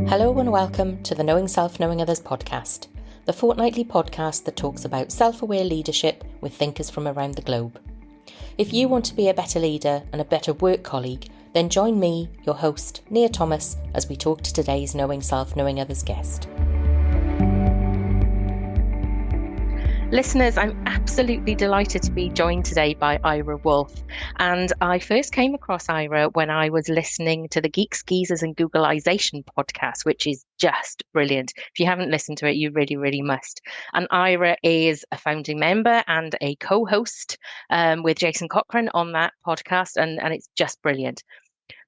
Hello and welcome to the Knowing Self, Knowing Others podcast, the fortnightly podcast that talks about self-aware leadership with thinkers from around the globe. If you want to be a better leader and a better work colleague, then join me, your host, Nia Thomas, as we talk to today's Knowing Self, Knowing Others guest. Listeners, I'm absolutely delighted to be joined today by Ira Wolfe. And I first came across Ira when I was listening to the Geeks, Geezers and Googleization podcast, which is just brilliant. If you haven't listened to it, you really, really must. And Ira is a founding member and a co-host with Jason Cochran on that podcast. And it's just brilliant.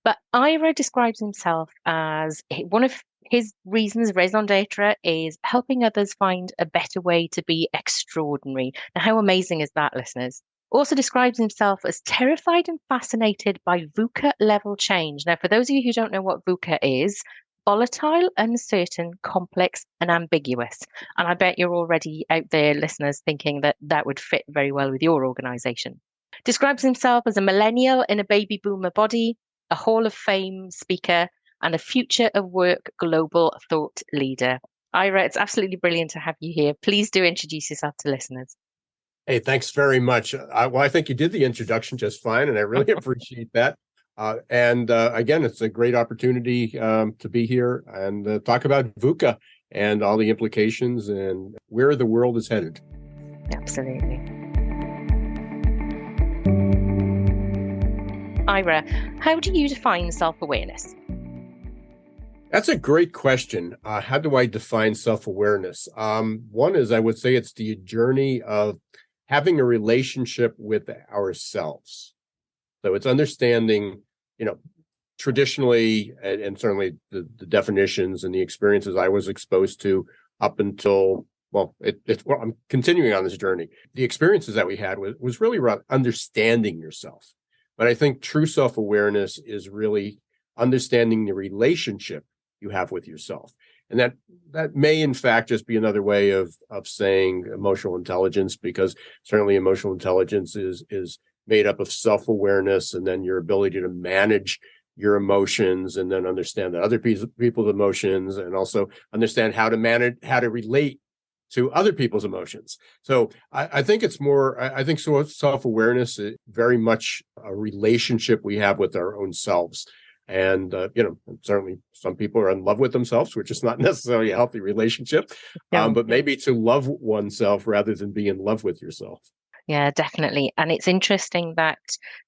But Ira describes himself as one of his reasons, raison d'etre, is helping others find a better way to be extraordinary. Now, how amazing is that, listeners? Also describes himself as terrified and fascinated by VUCA level change. Now, for those of you who don't know what VUCA is, volatile, uncertain, complex, and ambiguous. And I bet you're already out there, listeners, thinking that that would fit very well with your organization. Describes himself as a millennial in a baby boomer body, a Hall of Fame speaker, and a future of work global thought leader. Ira, it's absolutely brilliant to have you here. Please do introduce yourself to listeners. Hey, thanks very much. I think you did the introduction just fine, and I really appreciate that. Again, it's a great opportunity to be here and talk about VUCA and all the implications and where the world is headed. Absolutely. Ira, how do you define self-awareness? That's a great question. How do I define self-awareness? One is, I would say it's the journey of having a relationship with ourselves. So it's understanding, traditionally, and certainly the definitions and the experiences I was exposed to up until, I'm continuing on this journey. The experiences that we had was really around understanding yourself. But I think true self-awareness is really understanding the relationship you have with yourself. And that may, in fact, just be another way of saying emotional intelligence, because certainly emotional intelligence is made up of self-awareness and then your ability to manage your emotions and then understand that other people's emotions and also understand how to relate to other people's emotions. So I think it's more, I think self-awareness is very much a relationship we have with our own selves. And, certainly some people are in love with themselves, which is not necessarily a healthy relationship, but maybe to love oneself rather than be in love with yourself. Yeah, definitely. And it's interesting that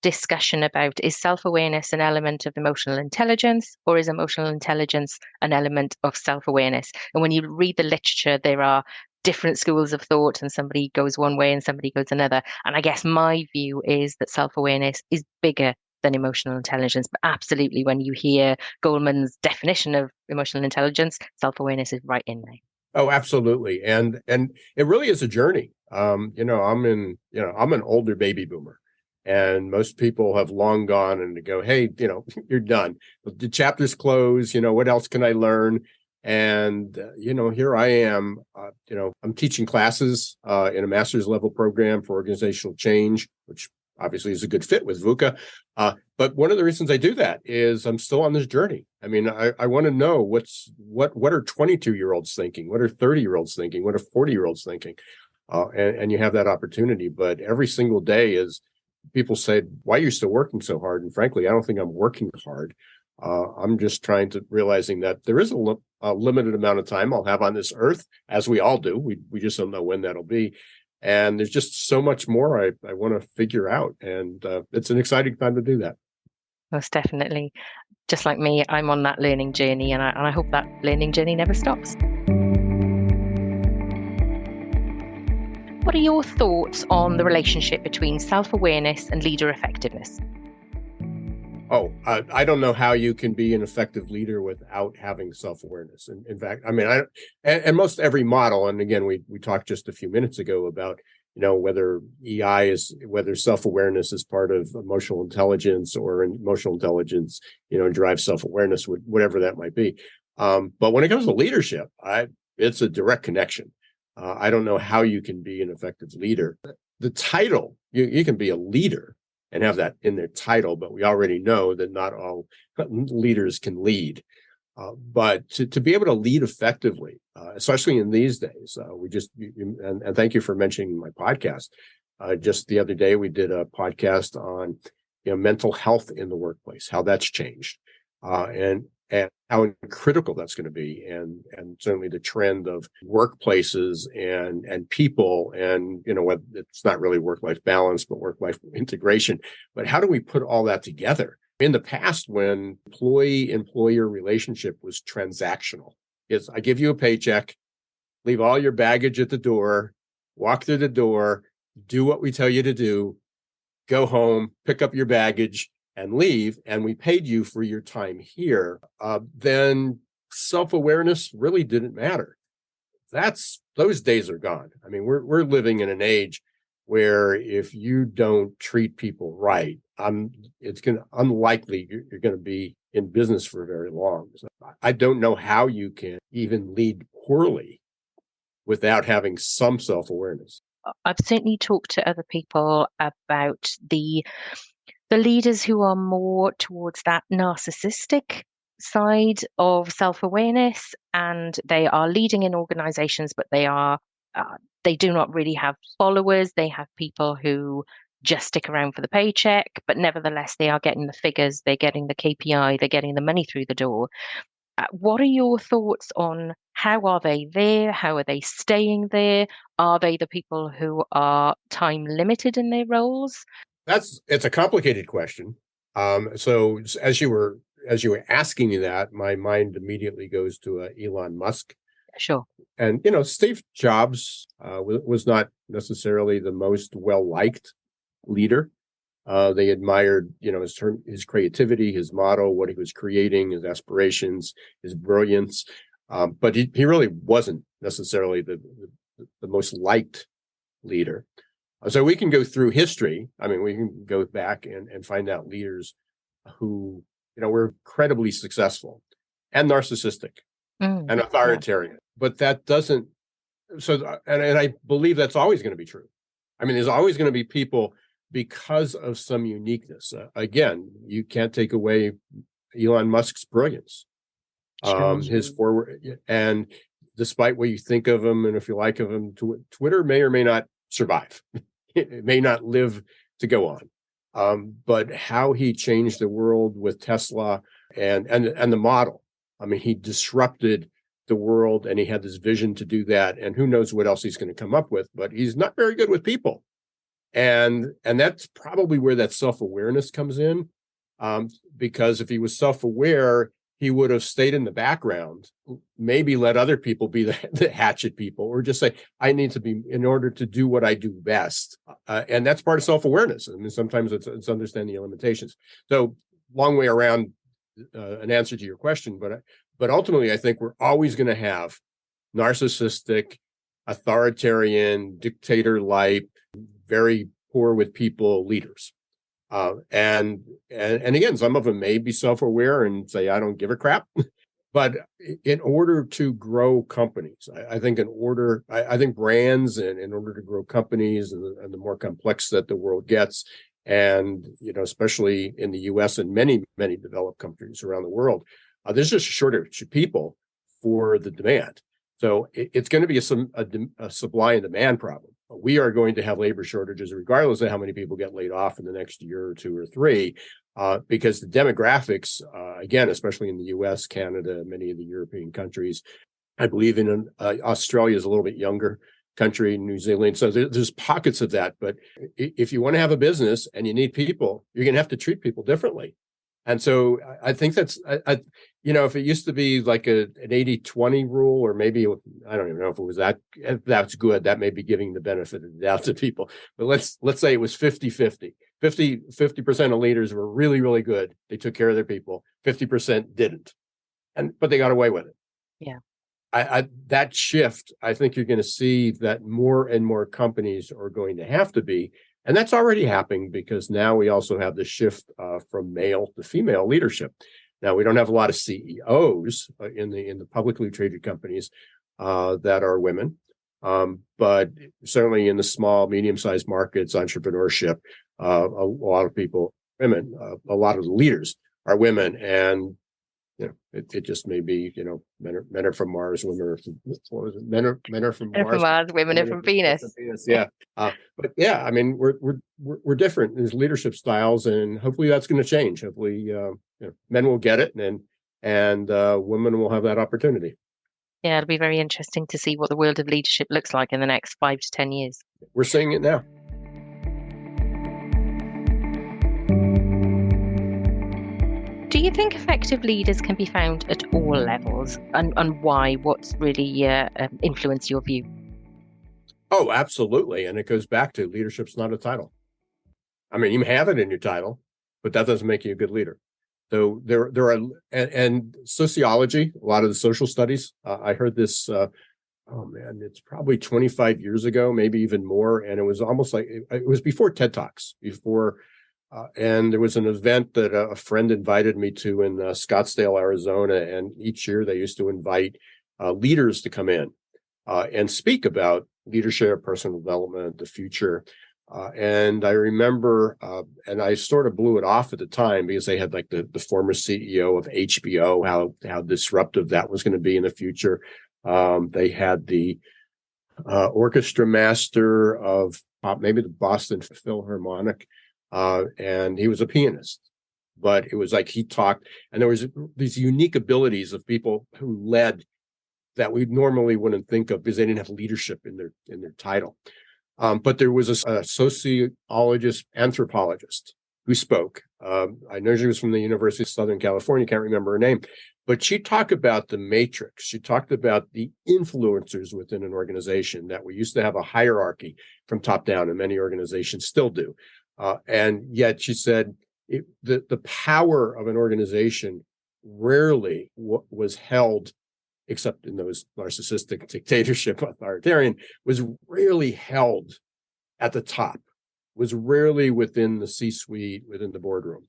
discussion about, is self-awareness an element of emotional intelligence, or is emotional intelligence an element of self-awareness? And when you read the literature, there are different schools of thought, and somebody goes one way and somebody goes another. And I guess my view is that self-awareness is bigger than emotional intelligence. But absolutely, when you hear Goleman's definition of emotional intelligence, self-awareness is right in there. Oh, absolutely. And it really is a journey. I'm an older baby boomer, and most people have long gone and to go, hey, you're done. The chapter's closed. What else can I learn? And, here I am, I'm teaching classes in a master's level program for organizational change, which obviously is a good fit with VUCA. But one of the reasons I do that is I'm still on this journey. I mean, I want to know what are 22-year-olds thinking? What are 30-year-olds thinking? What are 40-year-olds thinking? And you have that opportunity. But every single day is people say, why are you still working so hard? And frankly, I don't think I'm working hard. I'm just trying to realizing that there is a limited amount of time I'll have on this earth, as we all do. We just don't know when that'll be. And there's just so much more I want to figure out. And it's an exciting time to do that. Most definitely. Just like me, I'm on that learning journey, and I hope that learning journey never stops. What are your thoughts on the relationship between self-awareness and leader effectiveness? I don't know how you can be an effective leader without having self-awareness. And in fact, I mean, and most every model, and again, we talked just a few minutes ago about, whether whether self-awareness is part of emotional intelligence, or emotional intelligence, drives self-awareness, whatever that might be. But when it comes to leadership, it's a direct connection. I don't know how you can be an effective leader. The title, you can be a leader and have that in their title, but we already know that not all leaders can lead. But to be able to lead effectively, especially in these days, and thank you for mentioning my podcast. Just the other day, we did a podcast on mental health in the workplace, how that's changed, and how critical that's going to be, and certainly the trend of workplaces and people, and what it's not really work-life balance, but work-life integration. But how do we put all that together? In the past, when employee-employer relationship was transactional, it's I give you a paycheck, leave all your baggage at the door, walk through the door, do what we tell you to do, go home, pick up your baggage, and leave, and we paid you for your time here, then self-awareness really didn't matter. Those days are gone. I mean, we're living in an age where if you don't treat people right, it's unlikely you're going to be in business for very long. So I don't know how you can even lead poorly without having some self-awareness. I've certainly talked to other people about the leaders who are more towards that narcissistic side of self-awareness, and they are leading in organizations, but they do not really have followers. They have people who just stick around for the paycheck, but nevertheless, they are getting the figures, they're getting the KPI, they're getting the money through the door. What are your thoughts on how are they there? How are they staying there? Are they the people who are time limited in their roles? It's a complicated question. So as you were asking me that, my mind immediately goes to Elon Musk. Sure. And Steve Jobs was not necessarily the most well-liked leader. They admired, his creativity, his motto, what he was creating, his aspirations, his brilliance. But he really wasn't necessarily the most liked leader. So we can go through history. I mean, we can go back and find out leaders who, were incredibly successful and narcissistic and authoritarian. Yeah. But that doesn't. So, and I believe that's always going to be true. I mean, there's always going to be people because of some uniqueness. Again, you can't take away Elon Musk's brilliance, his forward, and despite what you think of him and if you like of him, Twitter may or may not survive. It may not live to go on. But how he changed the world with Tesla and the model. I mean, he disrupted the world and he had this vision to do that. And who knows what else he's going to come up with, but he's not very good with people. And that's probably where that self-awareness comes in. Because if he was self-aware, he would have stayed in the background, maybe let other people be the hatchet people, or just say, I need to be in order to do what I do best. And that's part of self-awareness. I mean, sometimes it's understanding your limitations. So long way around an answer to your question, but ultimately, I think we're always going to have narcissistic, authoritarian, dictator-like, very poor with people leaders. And again, some of them may be self-aware and say, I don't give a crap. But in order to grow companies, I think I think brands, and in order to grow companies and the more complex that the world gets, and, especially in the US and many, many developed countries around the world, there's just a shortage of people for the demand. So it's going to be a supply and demand problem. We are going to have labor shortages regardless of how many people get laid off in the next year or two or three, because the demographics, again, especially in the US, Canada, many of the European countries, I believe in Australia is a little bit younger country, New Zealand. So there's pockets of that. But if you want to have a business and you need people, you're going to have to treat people differently. And so I think that's, if it used to be like an 80-20 rule, or maybe, I don't even know if it was if that's good, that may be giving the benefit of the doubt to people. But let's say it was 50-50. 50% of leaders were really, really good. They took care of their people. 50% didn't. But they got away with it. Yeah. That shift, I think you're going to see that more and more companies are going to have to be. And that's already happening, because now we also have the shift from male to female leadership. Now, we don't have a lot of CEOs in the publicly traded companies that are women, but certainly in the small, medium-sized markets, entrepreneurship, a lot of people, women, a lot of the leaders are women. And it just may be, men are from Mars, women are from, what was it? Men are from Men are from Mars, Mars, women are women are from from Venus. Venus. Yeah. But yeah, I mean, we're different. There's leadership styles, and hopefully that's going to change. Hopefully, men will get it, and women will have that opportunity. Yeah, it'll be very interesting to see what the world of leadership looks like in the next 5 to 10 years. We're seeing it now. Do you think effective leaders can be found at all levels, and why? What's really influenced your view? Oh, absolutely. And it goes back to leadership's not a title. I mean, you may have it in your title, but that doesn't make you a good leader. So there are, and sociology, a lot of the social studies. I heard this. Oh man, it's probably 25 years ago, maybe even more. And it was almost like it was before TED Talks, and there was an event that a friend invited me to in Scottsdale, Arizona. And each year they used to invite leaders to come in and speak about leadership, personal development, the future. And I remember, and I sort of blew it off at the time because they had like the former CEO of HBO, how disruptive that was going to be in the future. They had the orchestra master of maybe the Boston Philharmonic, and he was a pianist. But it was like he talked, and there was these unique abilities of people who led that we normally wouldn't think of because they didn't have leadership in their title. But there was a sociologist, anthropologist who spoke. I know she was from the University of Southern California, can't remember her name, but she talked about the matrix. She talked about the influencers within an organization, that we used to have a hierarchy from top down, and many organizations still do. And yet she said the power of an organization rarely was held, except in those narcissistic dictatorship authoritarian, was rarely held at the top, was rarely within the C-suite, within the boardroom.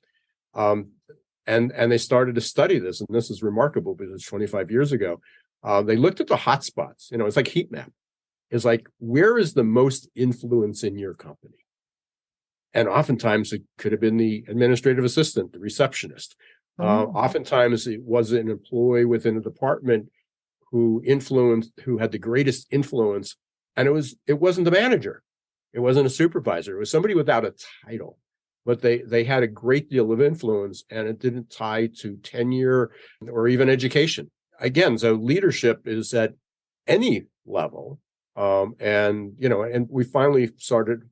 And they started to study this, and this is remarkable because it's 25 years ago. They looked at the hotspots. It's like heat map. It's like, where is the most influence in your company? And oftentimes it could have been the administrative assistant, the receptionist. Oftentimes it was an employee within a department who had the greatest influence, and it wasn't the manager, it wasn't a supervisor, it was somebody without a title, but they had a great deal of influence, and it didn't tie to tenure or even education. Again, so leadership is at any level, and we finally started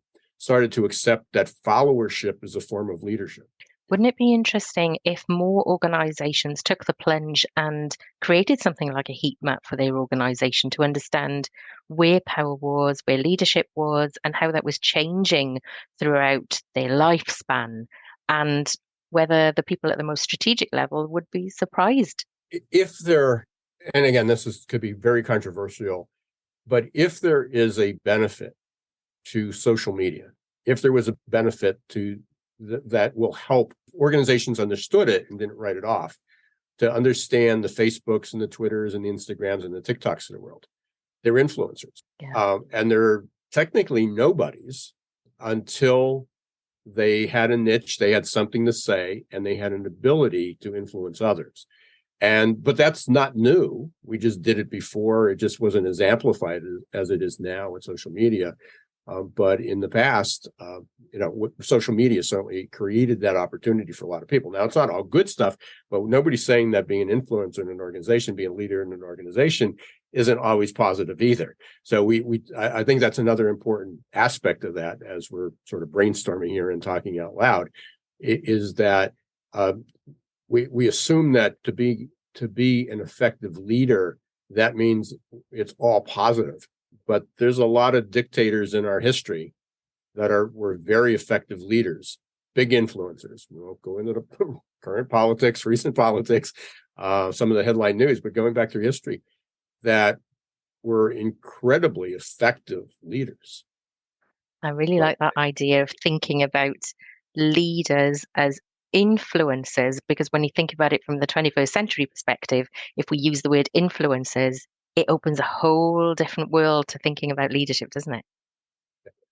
to accept that followership is a form of leadership. Wouldn't it be interesting if more organizations took the plunge and created something like a heat map for their organization to understand where power was, where leadership was, and how that was changing throughout their lifespan, and whether the people at the most strategic level would be surprised? And again, could be very controversial, but if there is a benefit to social media, if there was a benefit to that will help organizations understood it and didn't write it off, to understand the Facebooks and the Twitters and the Instagrams and the TikToks of the world. They're influencers. Yeah. And they're technically nobodies until they had a niche, they had something to say, and they had an ability to influence others. But that's not new. We just did it before. It just wasn't as amplified as it is now with social media. But in the past, social media certainly created that opportunity for a lot of people. Now, it's not all good stuff, but nobody's saying that being an influencer in an organization, being a leader in an organization, isn't always positive either. So I think that's another important aspect of that, as we're sort of brainstorming here and talking out loud, is that we assume that to be an effective leader, that means it's all positive. But there's a lot of dictators in our history that were very effective leaders, big influencers. We won't go into the current politics, recent politics, some of the headline news, but going back through history, that were incredibly effective leaders. I really like that idea of thinking about leaders as influencers, because when you think about it from the 21st century perspective, if we use the word influencers, it opens a whole different world to thinking about leadership, doesn't it?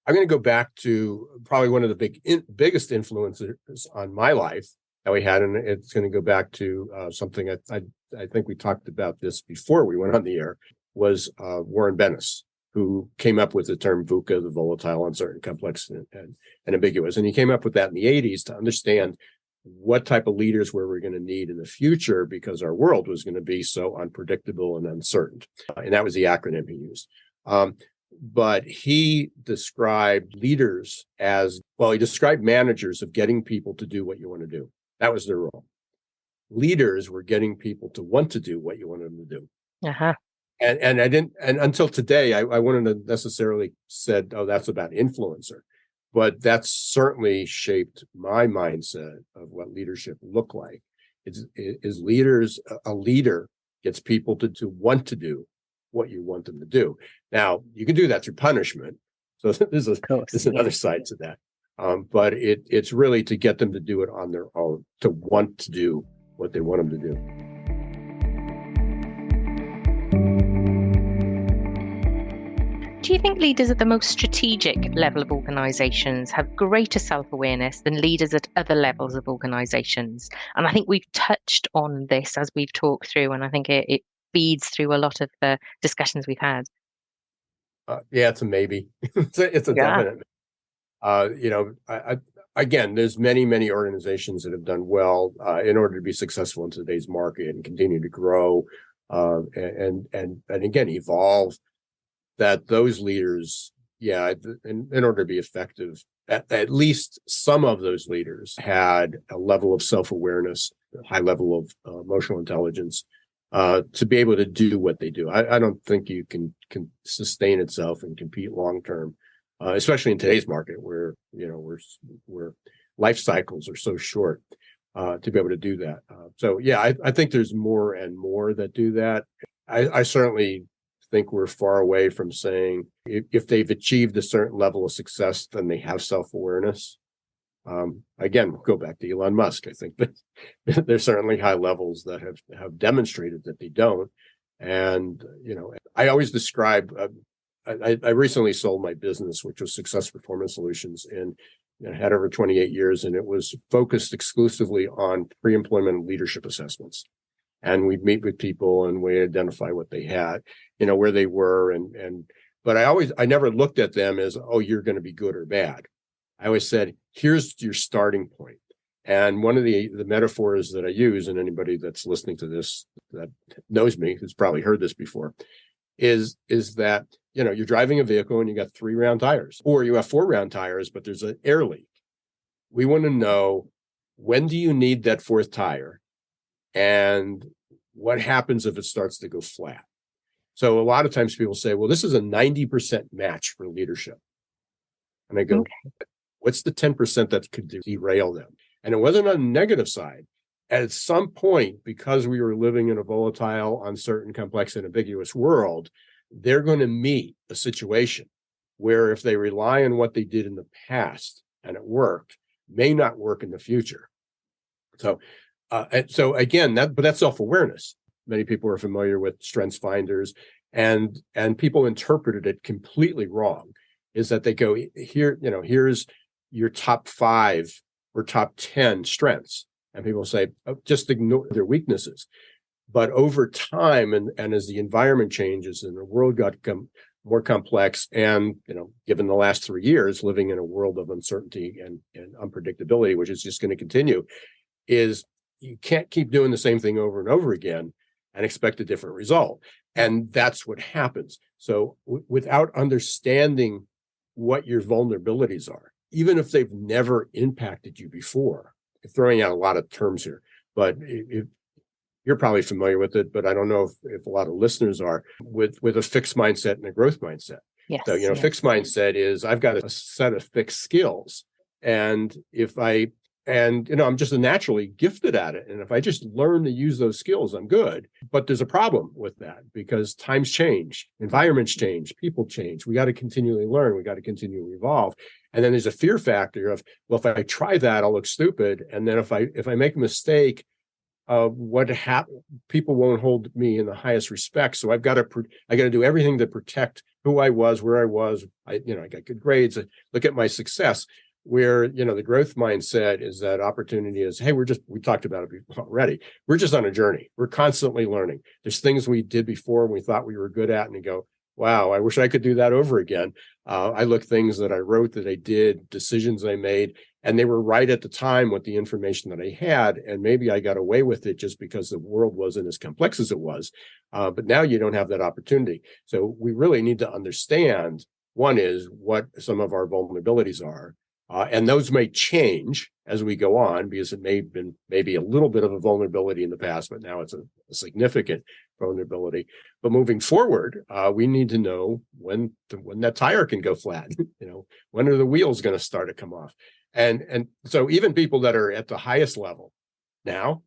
I'm going to go back to probably one of the biggest influences on my life that we had, and it's going to go back to something I think we talked about this before we went on the air, was Warren Bennis, who came up with the term VUCA, the volatile, uncertain, complex, and ambiguous. And he came up with that in the 80s to understand what type of leaders were we going to need in the future, because our world was going to be so unpredictable and uncertain. And that was the acronym he used. But he described leaders as, well, he described managers of getting people to do what you want to do. That was their role. Leaders were getting people to want to do what you want them to do. Uh-huh. And I didn't, and until today, I wouldn't have necessarily said, oh, that's about influencer. But that's certainly shaped my mindset of what leadership looked like. Is leaders, a leader gets people to want to do what you want them to do. Now, you can do that through punishment. So there's another side to that. But it's really to get them to do it on their own, to want to do what they want them to do. Do you think leaders at the most strategic level of organizations have greater self-awareness than leaders at other levels of organizations? And I think we've touched on this as we've talked through, and I think it feeds through a lot of the discussions we've had. Yeah, it's a maybe. It's a definite. Again, there's many organizations that have done well in order to be successful in today's market and continue to grow and again evolve. That those leaders, in order to be effective, at least some of those leaders had a level of self-awareness, a high level of emotional intelligence to be able to do what they do. I don't think you can sustain itself and compete long term, especially in today's market where where life cycles are so short to be able to do that. I think there's more and more that do that. I certainly think we're far away from saying if they've achieved a certain level of success, then they have self-awareness. Again, we'll go back to Elon Musk. I think that there's certainly high levels that have demonstrated that they don't. And, I always describe, I recently sold my business, which was Success Performance Solutions, and had over 28 years, and it was focused exclusively on pre-employment leadership assessments. And we'd meet with people and we'd identify what they had, where they were. But I never looked at them as, oh, you're going to be good or bad. I always said, here's your starting point. And one of the metaphors that I use, and anybody that's listening to this that knows me, who's probably heard this before, is that, you're driving a vehicle and you got 3 round tires, or you have 4 round tires, but there's an air leak. We want to know, when do you need that 4th tire? And what happens if it starts to go flat? So a lot of times people say, well, this is a 90% match for leadership. And I go, okay, what's the 10% that could derail them? And it wasn't on the negative side. At some point, because we were living in a volatile, uncertain, complex, and ambiguous world, they're going to meet a situation where if they rely on what they did in the past and it worked, may not work in the future. So again, that's self-awareness. Many people are familiar with strengths finders, and people interpreted it completely wrong. Is that they go, here's your top 5 or top 10 strengths, and people say, oh, just ignore their weaknesses. But over time, and as the environment changes and the world got more complex, and given the last 3 years living in a world of uncertainty and unpredictability, which is just going to continue, is you can't keep doing the same thing over and over again and expect a different result. And that's what happens. So without understanding what your vulnerabilities are, even if they've never impacted you before, throwing out a lot of terms here, but you're probably familiar with it, but I don't know if a lot of listeners are, with a fixed mindset and a growth mindset. Yes. So, fixed mindset is I've got a set of fixed skills. And I'm just naturally gifted at it. And if I just learn to use those skills, I'm good. But there's a problem with that because times change, environments change, people change. We got to continually learn. We got to continually evolve. And then there's a fear factor of, well, if I try that, I'll look stupid. And then if I make a mistake, people won't hold me in the highest respect. So I got to do everything to protect who I was, where I was. I got good grades. Look at my success. where, the growth mindset is that opportunity is, hey, we talked about it already. We're just on a journey. We're constantly learning. There's things we did before and we thought we were good at, and you go, wow, I wish I could do that over again. I look things that I wrote, that I did, decisions I made, and they were right at the time with the information that I had. And maybe I got away with it just because the world wasn't as complex as it was. But now you don't have that opportunity. So we really need to understand, one is what some of our vulnerabilities are. And those may change as we go on, because it may have been maybe a little bit of a vulnerability in the past, but now it's a significant vulnerability. But moving forward, we need to know when that tire can go flat. When are the wheels going to start to come off? And so even people that are at the highest level now,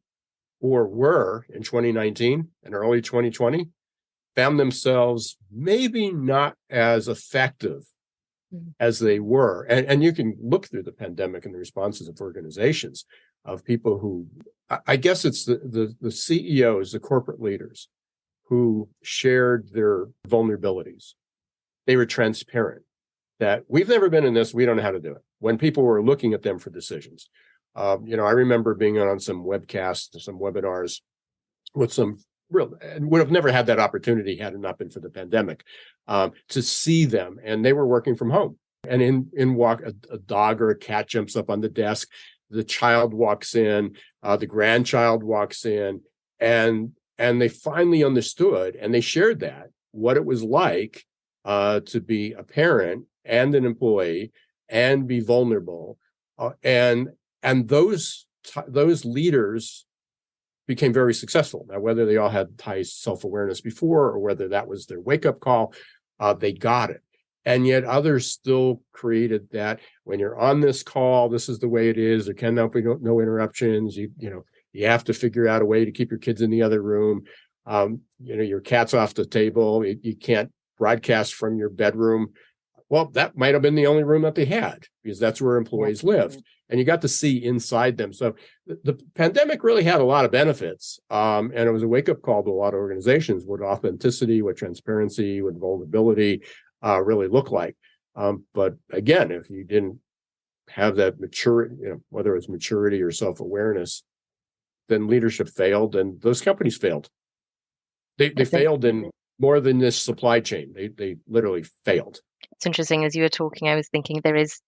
or were in 2019 and early 2020, found themselves maybe not as effective as they were. And you can look through the pandemic and the responses of organizations, of people who, I guess it's the CEOs, the corporate leaders, who shared their vulnerabilities. They were transparent that we've never been in this. We don't know how to do it. When people were looking at them for decisions. I remember being on some webcasts, some webinars with some and would have never had that opportunity had it not been for the pandemic, to see them. And they were working from home. And in walk a dog or a cat jumps up on the desk. The child walks in, the grandchild walks in, and they finally understood, and they shared that, what it was like to be a parent and an employee and be vulnerable. And those leaders became very successful. Now, whether they all had high self-awareness before or whether that was their wake-up call, they got it. And yet others still created that when you're on this call, this is the way it is. There cannot be no interruptions. You have to figure out a way to keep your kids in the other room. Your cat's off the table. You can't broadcast from your bedroom. Well, that might have been the only room that they had, because that's where employees lived. And you got to see inside them. So the pandemic really had a lot of benefits. And it was a wake-up call to a lot of organizations, what authenticity, what transparency, what vulnerability really look like. But again, if you didn't have that maturity, whether it's maturity or self-awareness, then leadership failed and those companies failed. They failed in more than this supply chain. They literally failed. It's interesting, as you were talking, I was thinking there is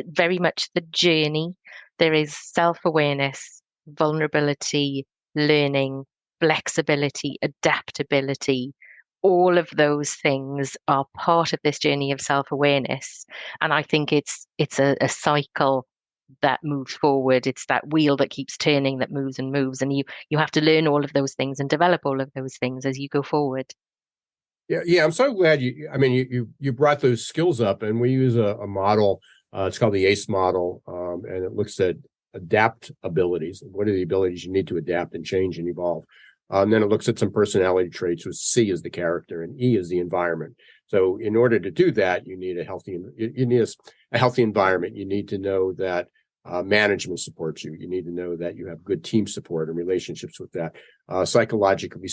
very much the journey. There is self-awareness, vulnerability, learning, flexibility, adaptability. All of those things are part of this journey of self-awareness. And I think it's a cycle that moves forward. It's that wheel that keeps turning, that moves and moves. And you have to learn all of those things and develop all of those things as you go forward. Yeah. I'm so glad you brought those skills up, and we use a model. It's called the ACE model, and it looks at adapt abilities. What are the abilities you need to adapt and change and evolve? And then it looks at some personality traits, with C is the character and E is the environment. So in order to do that, you need a healthy environment. You need to know that management supports you. You need to know that you have good team support and relationships with that. Psychologically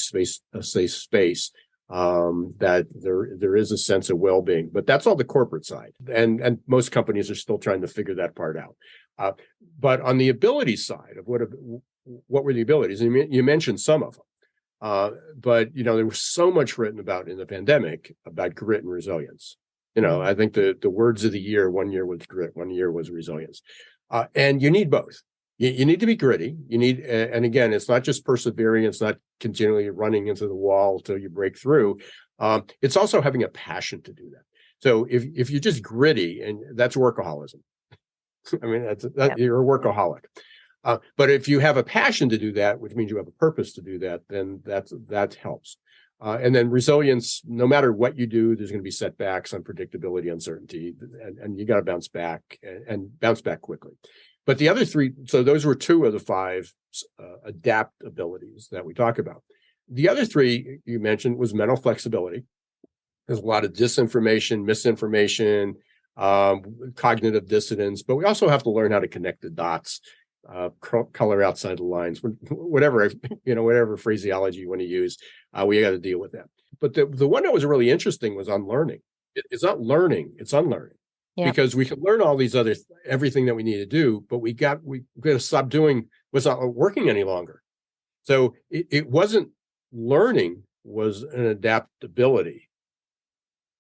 a safe space. That there is a sense of well-being, but that's all the corporate side, and most companies are still trying to figure that part out. But on the ability side of what were the abilities? You mentioned some of them, but there was so much written about in the pandemic about grit and resilience. I think the words of the year, one year was grit, one year was resilience, and you need both. You need to be gritty. You need, and again, it's not just persevering. It's not continually running into the wall till you break through. It's also having a passion to do that. So if you're just gritty, and that's workaholism. I mean, you're a workaholic. But if you have a passion to do that, which means you have a purpose to do that, then that helps. And then resilience, no matter what you do, there's going to be setbacks, unpredictability, uncertainty, and you got to bounce back and bounce back quickly. But the other three, so those were two of the five adapt abilities that we talk about. The other three you mentioned was mental flexibility. There's a lot of disinformation, misinformation, cognitive dissonance, but we also have to learn how to connect the dots, color outside the lines, whatever phraseology you want to use. We got to deal with that. But the one that was really interesting was unlearning. It's not learning, it's unlearning. Yeah. because we can learn all these everything that we need to do, but we got to stop doing what's not working any longer. So it wasn't learning was an adaptability.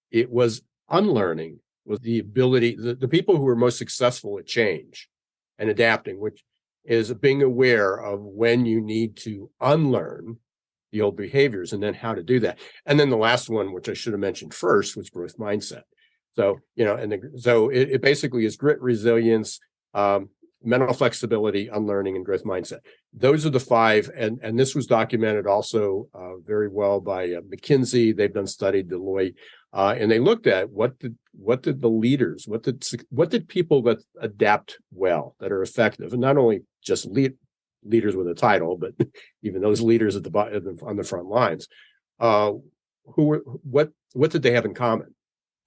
It was unlearning was the ability, the people who were most successful at change and adapting, which is being aware of when you need to unlearn the old behaviors and then how to do that. And then the last one, which I should have mentioned first, was growth mindset. So, so it basically is grit, resilience, mental flexibility, unlearning, and growth mindset. Those are the five. And this was documented also very well by McKinsey. They've done study, Deloitte, and they looked at what did the leaders, what did people that adapt well, that are effective, and not only just leaders with a title, but even those leaders on the front lines, what did they have in common?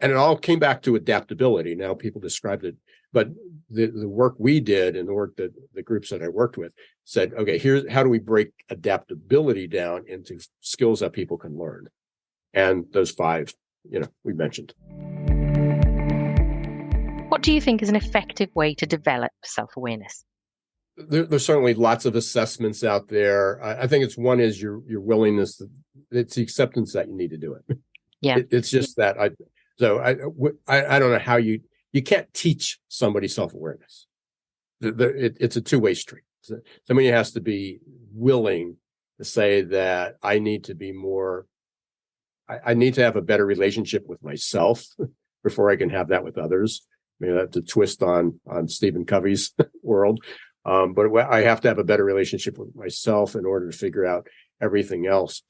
And it all came back to adaptability. Now people described it, but the work we did and the work that the groups that I worked with said, okay, here's how do we break adaptability down into skills that people can learn? And those five, we mentioned. What do you think is an effective way to develop self-awareness? There's certainly lots of assessments out there. I think one is your willingness. It's the acceptance that you need to do it. Yeah. It's just that I don't know how you can't teach somebody self-awareness. It's a two-way street. Somebody has to be willing to say that I need to be more, I need to have a better relationship with myself before I can have that with others. Maybe that's a twist on Stephen Covey's world. But I have to have a better relationship with myself in order to figure out everything else.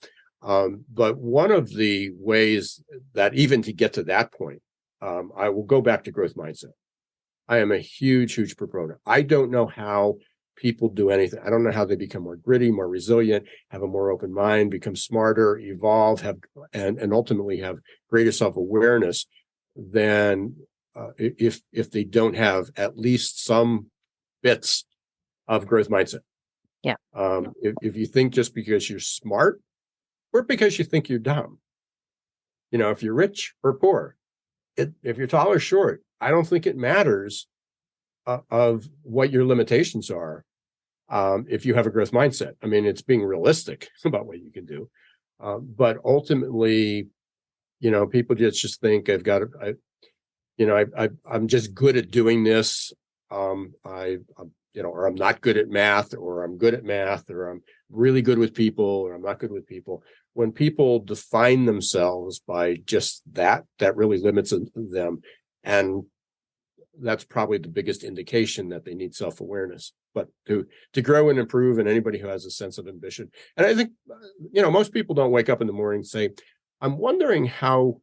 But one of the ways that even to get to that point, I will go back to growth mindset. I am a huge proponent. I don't know how people do anything. I don't know how they become more gritty, more resilient, have a more open mind, become smarter, evolve, and ultimately have greater self-awareness than if they don't have at least some bits of growth mindset. Yeah. If you think just because you're smart or because you think you're dumb, if you're rich or poor, if you're tall or short, I don't think it matters of what your limitations are. If you have a growth mindset, I mean, it's being realistic about what you can do. But ultimately, people just think I'm just good at doing this. Or I'm not good at math, or I'm good at math, or I'm really good with people, or I'm not good with people. When people define themselves by just that really limits them. And that's probably the biggest indication that they need self-awareness. But to grow and improve, and anybody who has a sense of ambition. And I think, most people don't wake up in the morning and say, I'm wondering how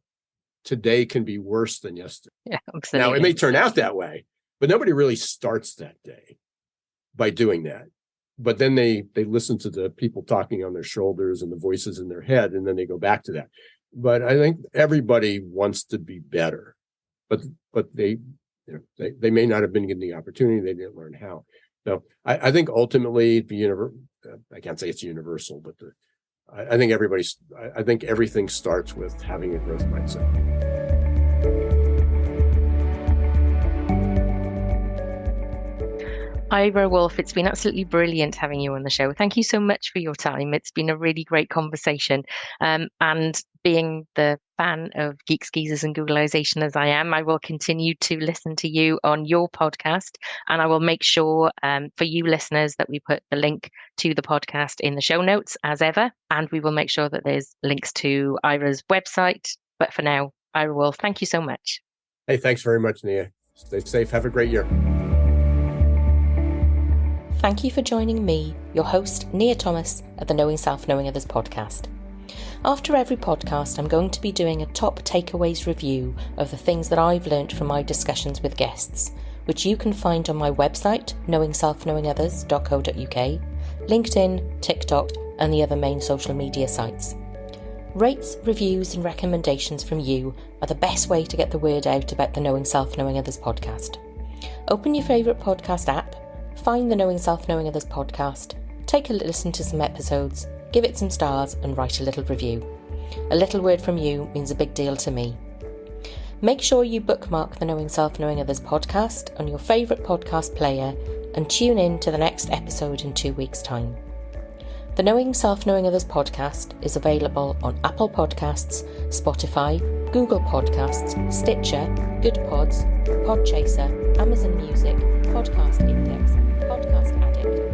today can be worse than yesterday. Yeah, absolutely. Now, it may turn out that way, but nobody really starts that day by doing that. But then they listen to the people talking on their shoulders and the voices in their head, and then they go back to that. But I think everybody wants to be better, but they may not have been given the opportunity. They didn't learn how. So I think ultimately I can't say it's universal, but I think everything starts with having a growth mindset. Ira Wolfe, it's been absolutely brilliant having you on the show. Thank you so much for your time. It's been a really great conversation. And being the fan of Geeks, Geezers and Googleization as I am, I will continue to listen to you on your podcast. And I will make sure for you listeners that we put the link to the podcast in the show notes as ever. And we will make sure that there's links to Ira's website. But for now, Ira Wolfe, thank you so much. Hey, thanks very much, Nia. Stay safe. Have a great year. Thank you for joining me, your host, Nia Thomas, at the Knowing Self, Knowing Others podcast. After every podcast, I'm going to be doing a top takeaways review of the things that I've learnt from my discussions with guests, which you can find on my website, knowingselfknowingothers.co.uk, LinkedIn, TikTok, and the other main social media sites. Rates, reviews, and recommendations from you are the best way to get the word out about the Knowing Self, Knowing Others podcast. Open your favourite podcast app, find the Knowing Self, Knowing Others podcast, take a listen to some episodes, give it some stars and write a little review. A little word from you means a big deal to me. Make sure you bookmark the Knowing Self, Knowing Others podcast on your favourite podcast player and tune in to the next episode in 2 weeks' time. The Knowing Self, Knowing Others podcast is available on Apple Podcasts, Spotify, Google Podcasts, Stitcher, Good Pods, Podchaser, Amazon Music, Podcast Index, Podcast Addict,